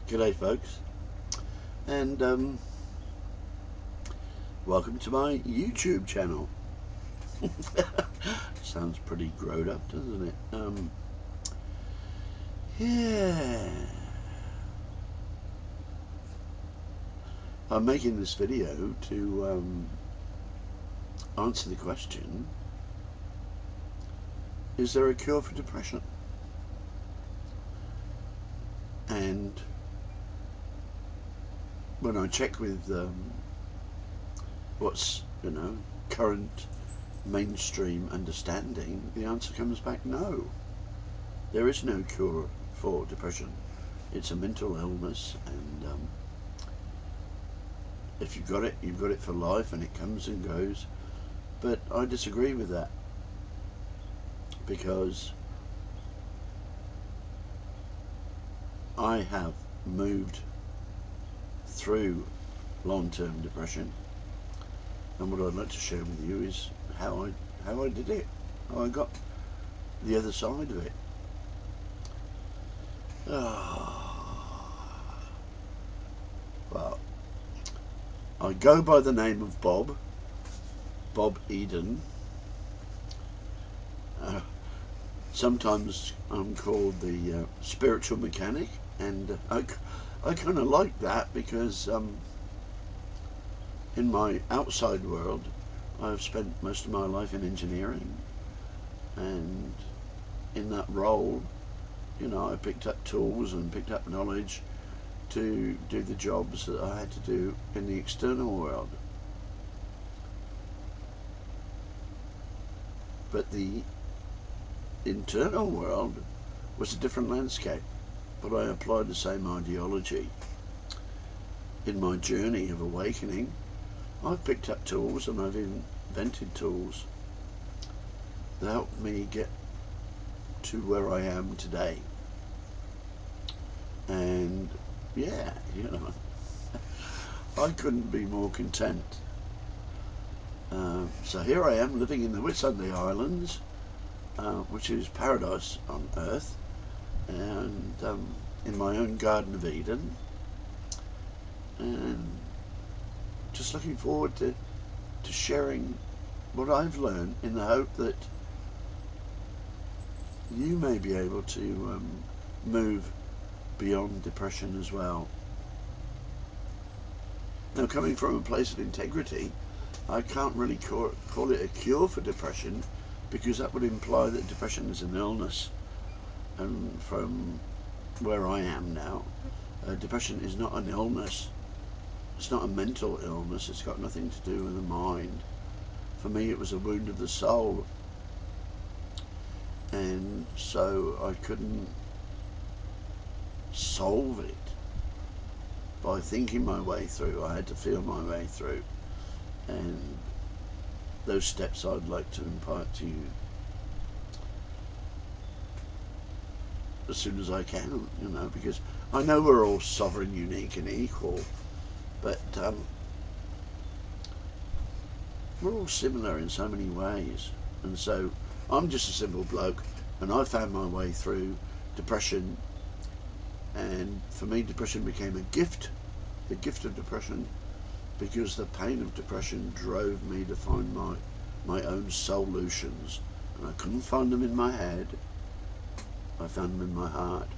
G'day folks, and welcome to my YouTube channel. Sounds pretty grown up, doesn't it? Yeah. I'm making this video to answer the question, is there a cure for depression? And when I check with what's current mainstream understanding, the answer comes back no. There is no cure for depression. It's a mental illness, and if you've got it for life, and it comes and goes. But I disagree with that, because I have moved through long-term depression, and what I'd like to share with you is how I did it, how I got the other side of it. Well, I go by the name of Bob Eden. Sometimes I'm called the spiritual mechanic, and I kind of like that, because in my outside world I've spent most of my life in engineering, and in that role, I picked up tools and picked up knowledge to do the jobs that I had to do in the external world. But the internal world was a different landscape, but I applied the same ideology. In my journey of awakening, I've picked up tools, and I've invented tools that helped me get to where I am today. And yeah, I couldn't be more content. So here I am, living in the Whitsunday Islands, which is paradise on earth, and in my own Garden of Eden, and just looking forward to sharing what I've learned, in the hope that you may be able to move beyond depression as well. Now, coming from a place of integrity, I can't really call it a cure for depression, because that would imply that depression is an illness. And from where I am now, depression is not an illness. It's not a mental illness. It's got nothing to do with the mind. For me, it was a wound of the soul, and so I couldn't solve it by thinking my way through. I had to feel my way through, and those steps I'd like to impart to you as soon as I can, because I know we're all sovereign, unique and equal, but we're all similar in so many ways. And so I'm just a simple bloke, and I found my way through depression, and for me depression became a gift, the gift of depression, because the pain of depression drove me to find my own solutions, and I couldn't find them in my head. I found them in my heart.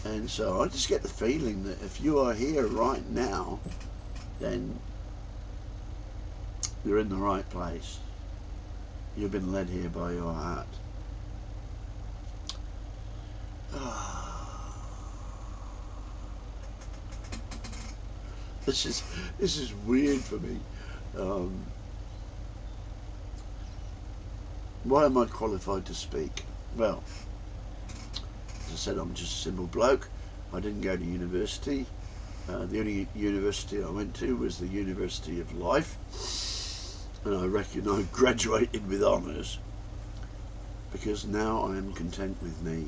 And so I just get the feeling that if you are here right now, then you're in the right place. You've been led here by your heart. This is weird for me. Why am I qualified to speak? Well, as I said, I'm just a simple bloke. I didn't go to university. The only university I went to was the University of Life, and I reckon I graduated with honours, because now I am content with me,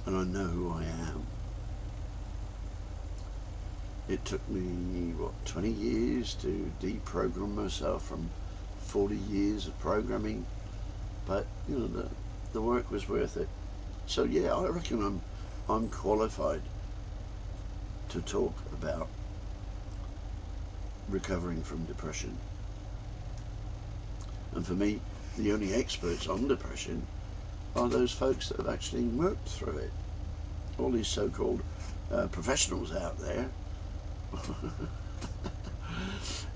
and I know who I am. It took me, 20 years to deprogram myself from 40 years of programming, but the work was worth it. So yeah, I reckon I'm qualified to talk about recovering from depression. And for me, the only experts on depression are those folks that have actually worked through it. All these so-called professionals out there,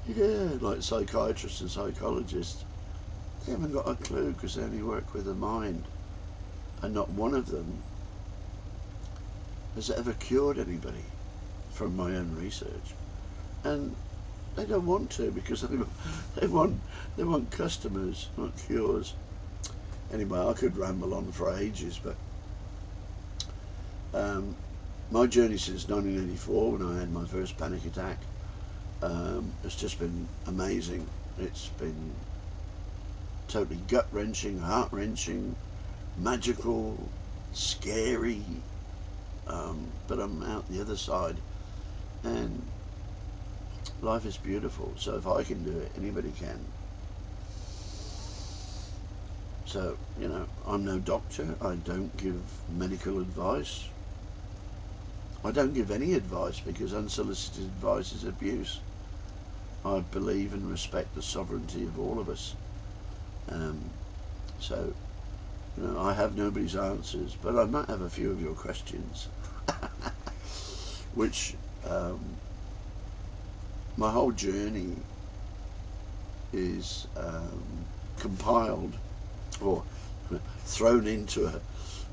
yeah, like psychiatrists and psychologists, they haven't got a clue because they only work with the mind, and not one of them has ever cured anybody from my own research. And they don't want to, because they want customers, not cures. Anyway, I could ramble on for ages, but my journey since 1984, when I had my first panic attack, has just been amazing. It's been totally gut-wrenching, heart-wrenching, magical, scary, but I'm out the other side, and life is beautiful. So if I can do it, anybody can. So, you know, I'm no doctor. I don't give medical advice. I don't give any advice, because unsolicited advice is abuse. I believe and respect the sovereignty of all of us. So, you know, I have nobody's answers, but I might have a few of your questions, which my whole journey is compiled or thrown into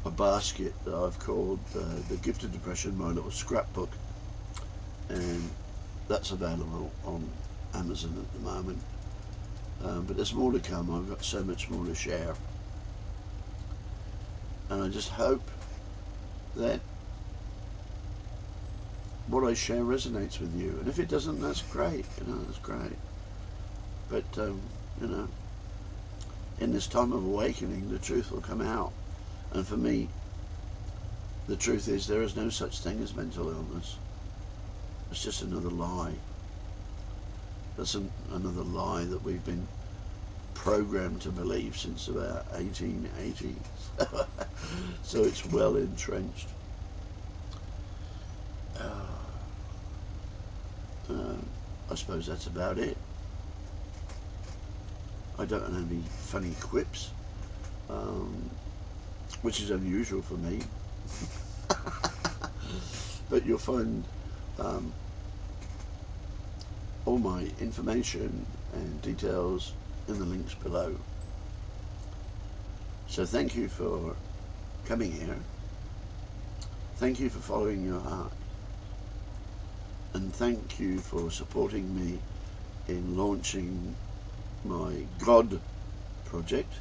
a basket that I've called The Gift of Depression, my little scrapbook, and that's available on Amazon at the moment, but there's more to come. I've got so much more to share, and I just hope that what I share resonates with you, and if it doesn't, that's great, you know, that's great. But you know, in this time of awakening, the truth will come out. And for me, the truth is, there is no such thing as mental illness. It's just another lie. That's another lie that we've been programmed to believe since about 1880. So it's well entrenched. I suppose that's about it. I don't have any funny quips, which is unusual for me. But you'll find all my information and details in the links below. So thank you for coming here. Thank you for following your heart. And thank you for supporting me in launching my God project,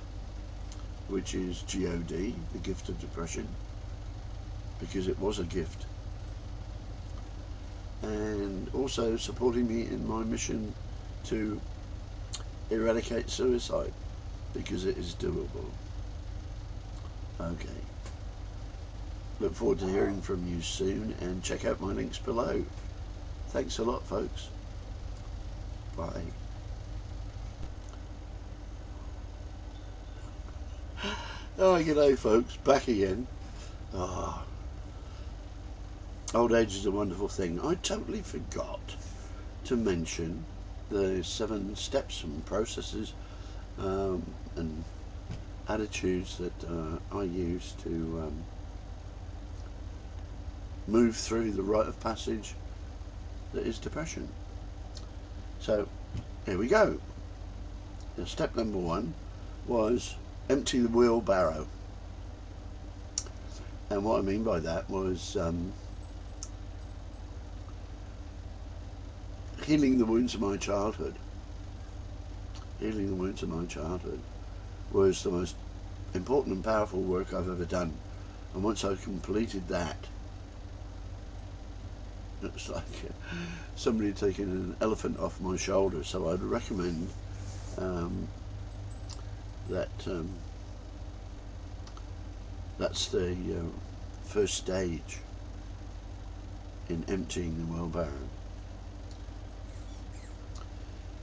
which is GOD, the Gift of Depression, because it was a gift. And also supporting me in my mission to eradicate suicide, because it is doable. Okay. Look forward to hearing from you soon, and check out my links below. Thanks a lot, folks. Bye. Oh, g'day, folks. Back again. Oh, old age is a wonderful thing. I totally forgot to mention the 7 steps and processes and attitudes that I use to move through the rite of passage that is depression. So here we go. Now, step number 1 was empty the wheelbarrow, and what I mean by that was healing the wounds of my childhood. Healing the wounds of my childhood was the most important and powerful work I've ever done, and once I completed that, it's like somebody taking an elephant off my shoulder. So I'd recommend that that's the first stage in emptying the wheelbarrow.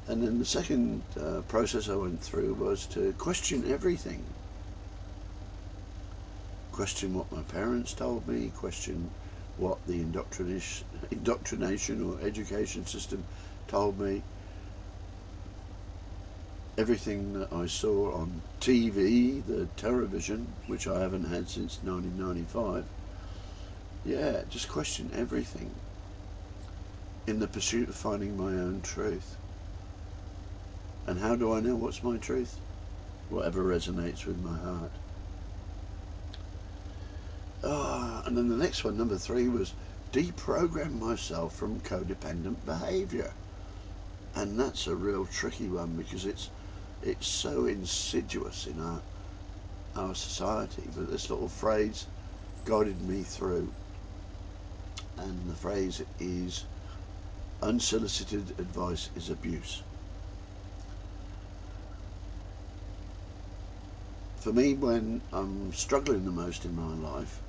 And then the second process I went through was to question everything. question what my parents told me, question what the indoctrination or education system told me. Everything that I saw on TV, the television, which I haven't had since 1995, yeah, just question everything in the pursuit of finding my own truth. And how do I know what's my truth? Whatever resonates with my heart. And then the next one, number 3, was deprogram myself from codependent behaviour. And that's a real tricky one, because it's so insidious in our society. But this little phrase guided me through, and the phrase is, unsolicited advice is abuse. For me, when I'm struggling the most in my life,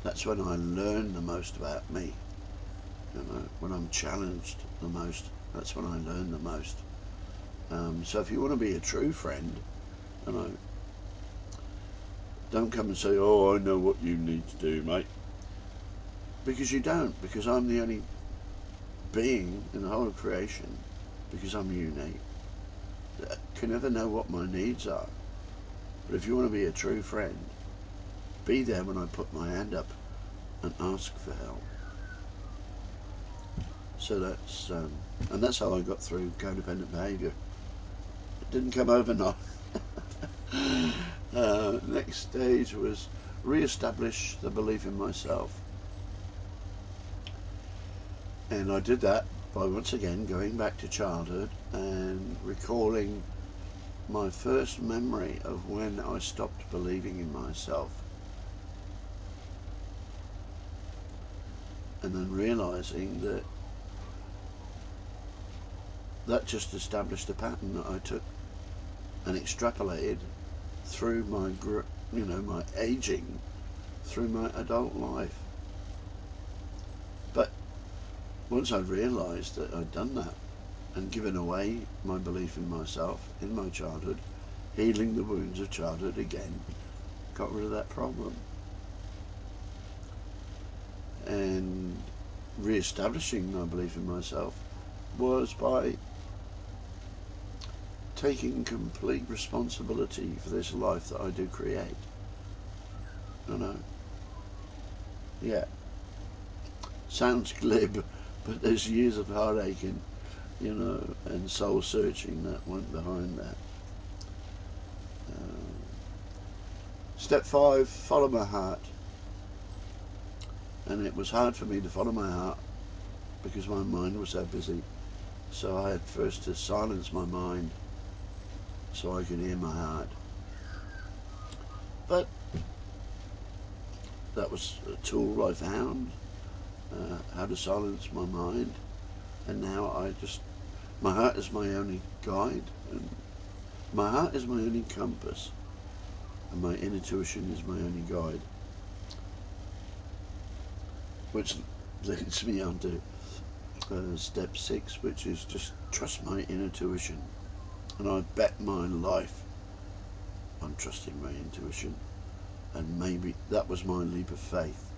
that's when I learn the most about me. You know, when I'm challenged the most, that's when I learn the most. So if you want to be a true friend, you know, don't come and say, oh, I know what you need to do, mate. Because you don't, because I'm the only being in the whole of creation, because I'm unique, that can never know what my needs are. But if you want to be a true friend, be there when I put my hand up and ask for help. So that's and that's how I got through codependent behaviour. It didn't come overnight. Next stage was reestablish the belief in myself, and I did that by once again going back to childhood and recalling my first memory of when I stopped believing in myself, and then realising that that just established a pattern that I took and extrapolated through my my aging, through my adult life. But once I realised that I'd done that and given away my belief in myself in my childhood, healing the wounds of childhood again, got rid of that problem. And re-establishing my belief in myself was by taking complete responsibility for this life that I do create. Yeah, sounds glib, but there's years of heartache and soul searching that went behind that. Step 5, follow my heart. And it was hard for me to follow my heart because my mind was so busy. So I had first to silence my mind so I could hear my heart. But that was a tool I found, how to silence my mind. And now my heart is my only guide, and my heart is my only compass, and my intuition is my only guide. Which leads me on to step 6, which is just trust my intuition. And I bet my life on trusting my intuition, and maybe that was my leap of faith.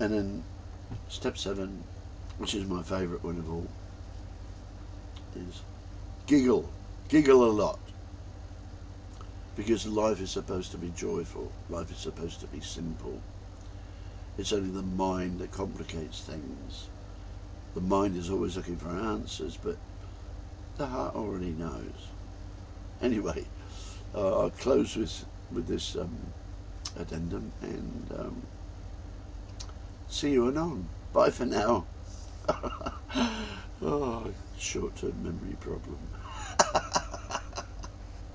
And then step 7, which is my favourite one of all, is giggle a lot, because life is supposed to be joyful, life is supposed to be simple. It's only the mind that complicates things. The mind is always looking for answers, but the heart already knows. Anyway, I'll close with this addendum, and see you anon. Bye for now. Oh, short-term memory problem.